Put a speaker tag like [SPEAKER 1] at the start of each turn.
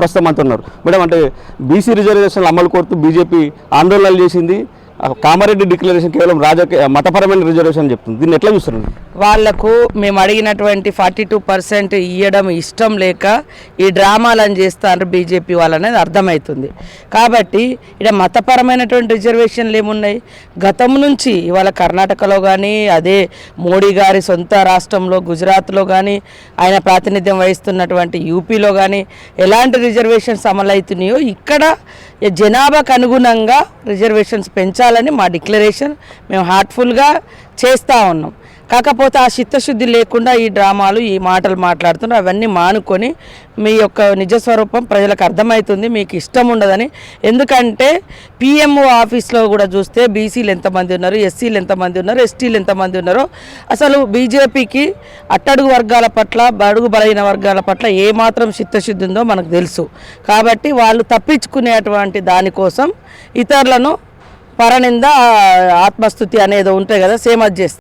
[SPEAKER 1] ప్రస్తుతం అంటున్నారు. మేడం, అంటే బీసీ రిజర్వేషన్లు అమలు కోరుతూ బీజేపీ ఆందోళనలు చేసింది. కామారెడ్డి డిక్లరేషన్ కేవలం రాజకీయ మతపరమైన రిజర్వేషన్ అని చెప్తుంది. దీన్ని ఎట్లా చూస్తున్నారు?
[SPEAKER 2] వాళ్లకు మేము అడిగినటువంటి 42% ఇవ్వడం ఇష్టం లేక ఈ డ్రామాలను చేస్తారు బీజేపీ వాళ్ళనేది అర్థమవుతుంది. కాబట్టి ఇక్కడ మతపరమైనటువంటి రిజర్వేషన్లు ఏమున్నాయి? గతం నుంచి ఇవాళ కర్ణాటకలో కానీ, అదే మోడీ గారి సొంత రాష్ట్రంలో గుజరాత్లో కానీ, ఆయన ప్రాతినిధ్యం వహిస్తున్నటువంటి యూపీలో కానీ ఎలాంటి రిజర్వేషన్స్ అమలవుతున్నాయో ఇక్కడ జనాభాకు అనుగుణంగా రిజర్వేషన్స్ పెంచాలని మా డిక్లరేషన్. మేము హార్ట్ఫుల్గా చేస్తూ ఉన్నాం. కాకపోతే ఆ చిత్తశుద్ధి లేకుండా ఈ డ్రామాలు, ఈ మాటలు మాట్లాడుతున్నారు. అవన్నీ మానుకొని మీ యొక్క నిజస్వరూపం ప్రజలకు అర్థమవుతుంది. మీకు ఇష్టం ఉండదని. ఎందుకంటే పిఎంఓ ఆఫీస్లో కూడా చూస్తే బీసీలు ఎంతమంది ఉన్నారు, ఎస్సీలు ఎంతమంది ఉన్నారు, ఎస్టీలు ఎంతమంది ఉన్నారో అసలు బీజేపీకి అట్టడుగు వర్గాల పట్ల, బడుగు బలైన వర్గాల పట్ల ఏమాత్రం చిత్తశుద్ధి ఉందో మనకు తెలుసు. కాబట్టి వాళ్ళు తప్పించుకునేటువంటి దానికోసం ఇతరులను పరనింద, ఆత్మస్థుతి అనేది ఉంటాయి కదా, సేమ్ అది చేస్తారు.